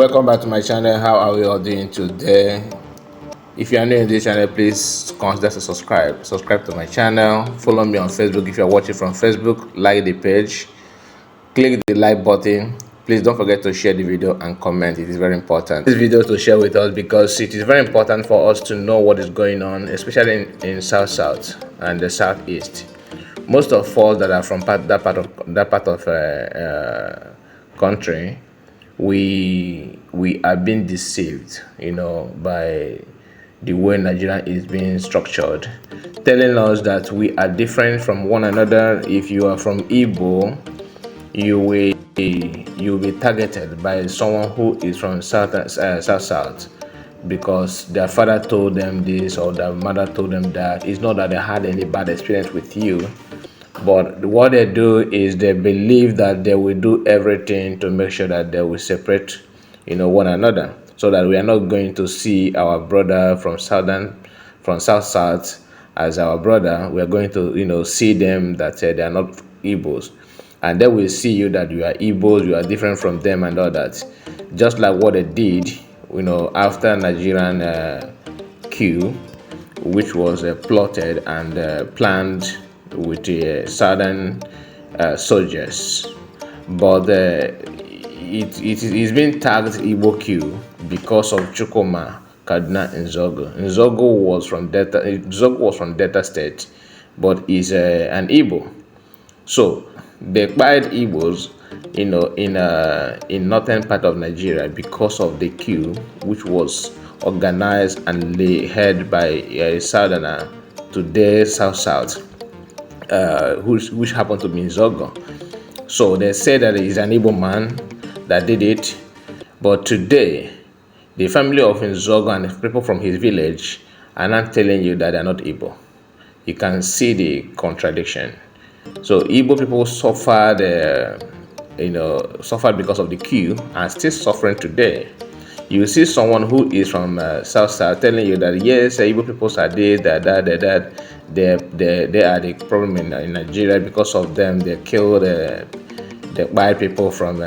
welcome back to my channel. How are we all doing today? If you are new in this channel, please consider to subscribe to my channel. Follow me on Facebook. If you are watching from Facebook, like the page, click the like button. Please don't forget to share the video and comment. It is very important, this video to share with us, because it is very important for us to know what is going on, especially in South and the Southeast. Most of us that are from that part of country, we are being deceived, by the way Nigeria is being structured, telling us that we are different from one another. If you are from Igbo, you will be targeted by someone who is from south, because their father told them this or their mother told them that. It's not that they had any bad experience with you, but what they do is they believe that they will do everything to make sure that they will separate, one another, so that we are not going to see our brother from south as our brother. We are going to, see them that they are not Igbos, and they will see you that you are Igbos, you are different from them and all that. Just like what they did, after Nigerian coup, which was plotted and planned with the southern soldiers, but it is being tagged Igbo Q because of Chukuma Kaduna Nzogo. Nzogo was from Delta State, but is an Igbo. So they acquired Igbos, in northern part of Nigeria because of the coup, which was organized and led by a southerner, today south, which happened to be Nzogo. So they say that it is an Igbo man that did it, but today the family of Nzogo and people from his village are not telling you that they are not Igbo. You can see the contradiction. So Igbo people suffered, suffered because of the coup, and still suffering today. You see someone who is from south telling you that yes, Igbo people are this, that. They are the problem in Nigeria. Because of them, they killed the white people from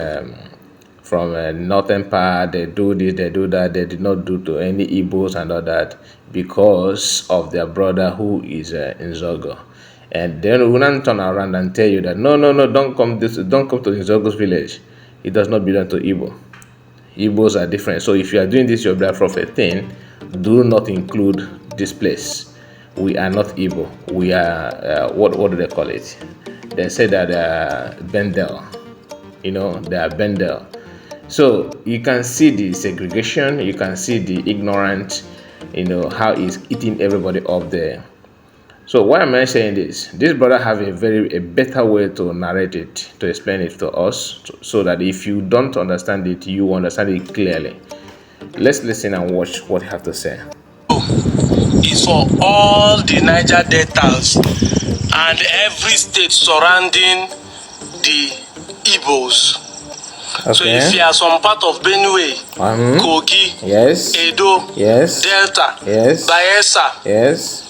northern part. They do this, they do that. They did not do to any Igbos and all that, because of their brother who is Nzogo. And then we will turn around and tell you that no, don't come to Nzogo's village. It does not belong to Igbo. Igbos are different. So if you are doing this your Black Prophet thing, do not include this place. We are not Igbo. We are what do they call it? They say that Bendel. They are Bendel. So you can see the segregation. You can see the ignorant. How it's eating everybody up there. So why am I saying this? This brother have a better way to narrate it, to explain it to us, so that if you don't understand it, you understand it clearly. Let's listen and watch what he have to say. Is for all the Niger Deltas and every state surrounding the Igbos. Okay. So if you are some part of Benue, Kogi, yes, Edo, yes, Delta, yes, Bayelsa, yes,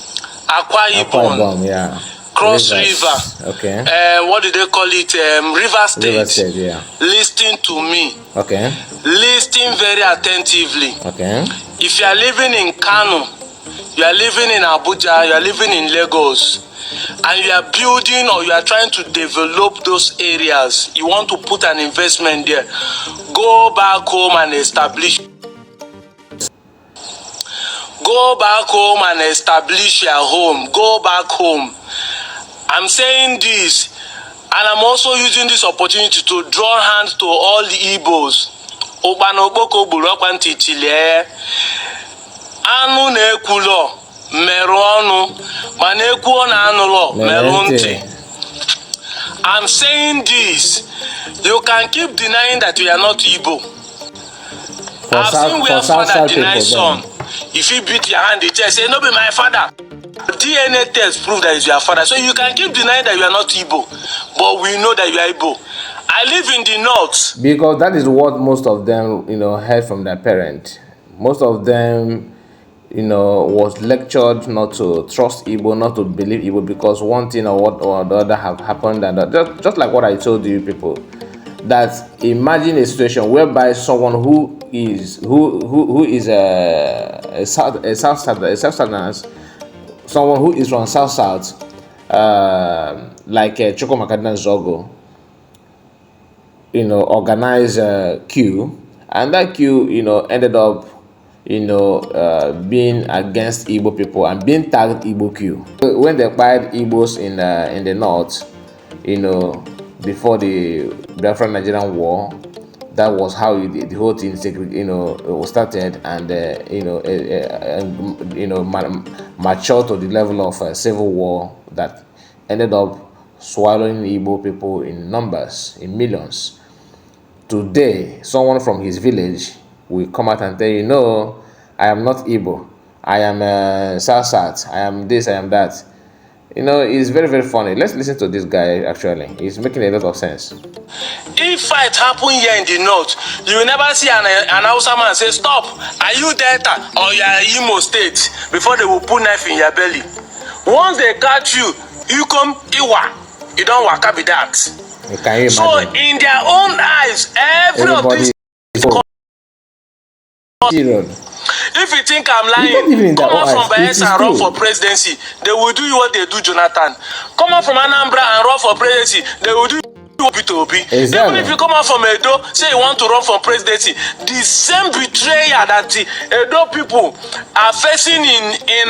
Akwa Ibom, yeah, Cross River, okay, what do they call it? River State. Yeah. Listen to me. Okay. Listen very attentively. Okay. If you are living in Kano, you are living in Abuja, you are living in Lagos, and you are building or you are trying to develop those areas, you want to put an investment there, go back home and establish. Go back home and establish your home. Go back home. I'm saying this, and I'm also using this opportunity to draw hands to all the Igbos. Obanoboko burokwanti tile. Anu nekulo meruonu, manekuo na anulo merunti. I'm saying this. You can keep denying that we are not Igbo. I've seen where father denies son. If you beat your hand, the chest say, no be my father. DNA test prove that it's your father. So you can keep denying that you are not Igbo, but we know that you are Igbo. I live in the north. Because that is what most of them, heard from their parents. Most of them, was lectured not to trust Igbo, not to believe Igbo, because one thing or the other have happened, and just like what I told you people, that imagine a situation whereby someone who is a South Southerners, someone who is from South, like Chukwumakadina Zogo, organize a queue, and that queue, ended up, being against Igbo people and being tagged Igbo queue. When they acquired Igbos in the north, before the Biafra Nigerian War, that was how the whole thing, was started, and matured to the level of civil war that ended up swallowing Igbo people in numbers, in millions. Today, someone from his village will come out and tell you, no, I am not Igbo. I am South. I am this, I am that. It's very, very funny. Let's listen to this guy, actually. He's making a lot of sense. If fight happen here in the north, you will never see an Hausa man say, stop, are you Delta or you are Imo State, before they will put knife in your belly. Once they catch you, you come Iwa. You don't waka be that. Can you imagine? So in their own eyes, everybody is period. If you think I'm lying, come out from Bayelsa and run for presidency. They will do you what they do Jonathan. Come out from Anambra and run for presidency. They will do you Obi. Exactly. Even if you come out from Edo, say you want to run for presidency, the same betrayal that the Edo people are facing in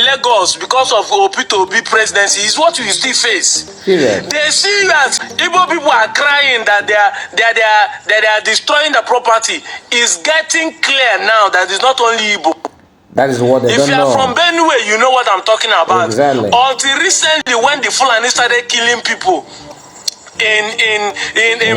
Lagos because of Obi presidency is what you still face. Period. They see you as Igbo people are crying that they are destroying the property. It's getting clear now that it's not only Igbo. That is what they don't know. If you are from Benue, you know what I'm talking about. Exactly. Until recently, when the Fulani started killing people in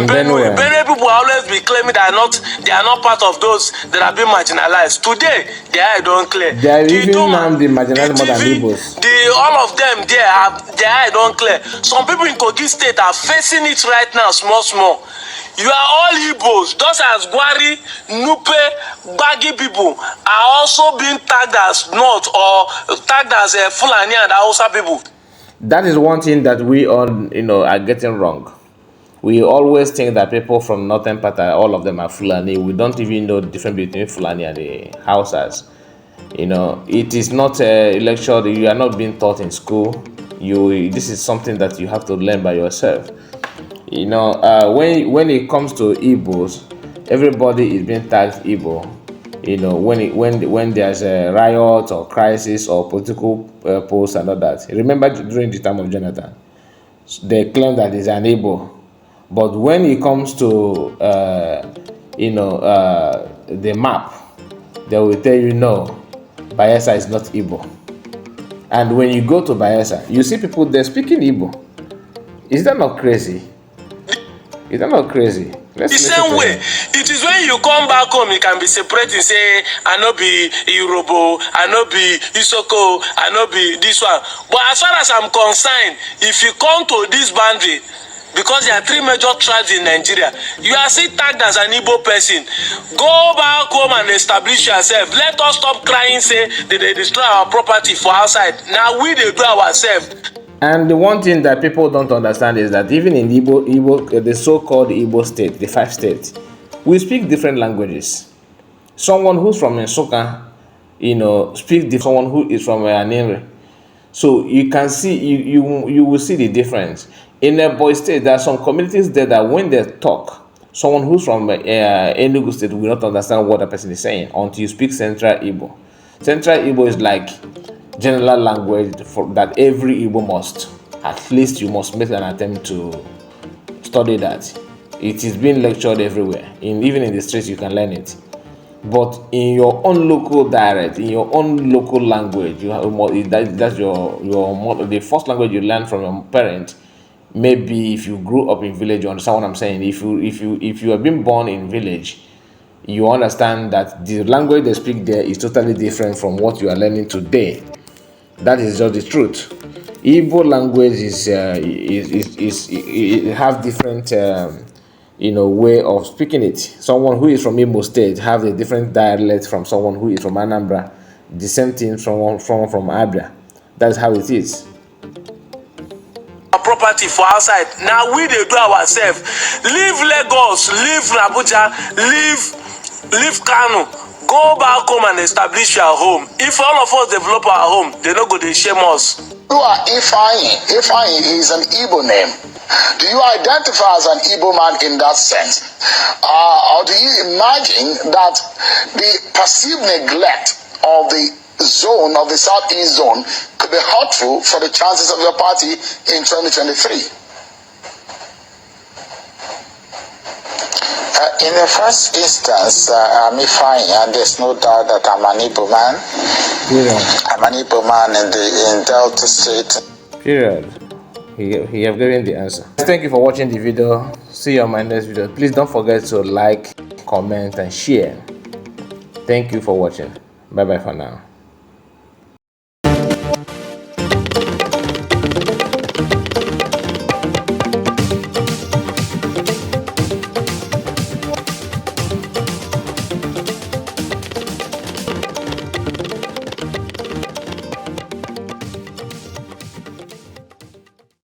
Benue people always be claiming they are not part of those that have been marginalized. Today, their eye don't clear. They are even now the marginalized more than Igbos. All of them there have their eye don't clear. Some people in Kogi State are facing it right now, small. You are all Igbos. Those as Gwari, Nupe, Bagi people are also being tagged as North or tagged as Fulani and Hausa people. That is one thing that we all, are getting wrong. We always think that people from northern part, all of them are Fulani. We don't even know the difference between Fulani and the Hausas. It is not a lecture. You are not being taught in school. This is something that you have to learn by yourself. When it comes to Igbos, everybody is being tagged Igbo. When there's a riot or crisis or political post and all that. Remember during the time of Jonathan, they claim that he's an Igbo, but when it comes to the map, they will tell you no, Bayelsa is not Igbo. And when you go to Bayelsa, you see people there speaking Igbo. Is that not crazy? Is that not crazy? The same way, it is when you come back home, you can be separating, say, I no be Yoruba, I no be Isoko, I no be this one. But as far as I'm concerned, if you come to this boundary, because there are 3 major tribes in Nigeria, you are still tagged as an Igbo person. Go back home and establish yourself. Let us stop crying, say, they destroy our property for outside. Now we they do ourselves. And the one thing that people don't understand is that even in Igbo, the so-called Igbo state, the 5 states, we speak different languages. Someone who's from Nsukka, speaks different. Someone who is from Anere. So you can see, you will see the difference. In Ebonyi state, there are some communities there that when they talk, someone who's from Enugu state will not understand what the person is saying until you speak Central Igbo. Central Igbo is like general language that every Igbo must, at least you must make an attempt to study that. It is being lectured everywhere. Even in the streets you can learn it. But in your own local dialect, in your own local language, that's the first language you learn from your parents. Maybe if you grew up in village, you understand what I'm saying. If you have been born in village, you understand that the language they speak there is totally different from what you are learning today. That is just the truth. Igbo language it have different way of speaking it. Someone who is from Imo State have a different dialect from someone who is from Anambra. The same thing from Abia. That's how it is. property for outside. Now we dey do ourselves. Leave Lagos, leave Abuja, leave Kano, go back home and establish your home. If all of us develop our home, they no go dey shame us. You are Ifeanyi. Ifeanyi is an Igbo name. Do you identify as an Igbo man in that sense? Or do you imagine that the perceived neglect of the zone, of the Southeast zone, could be hurtful for the chances of your party in 2023? In the first instance, I'm Ifeanyi, and there's no doubt that I'm an Igbo man. Period. I'm an Igbo man in Delta State. Period. He have given the answer. Thank you for watching the video. See you on my next video. Please don't forget to like, comment, and share. Thank you for watching. Bye bye for now.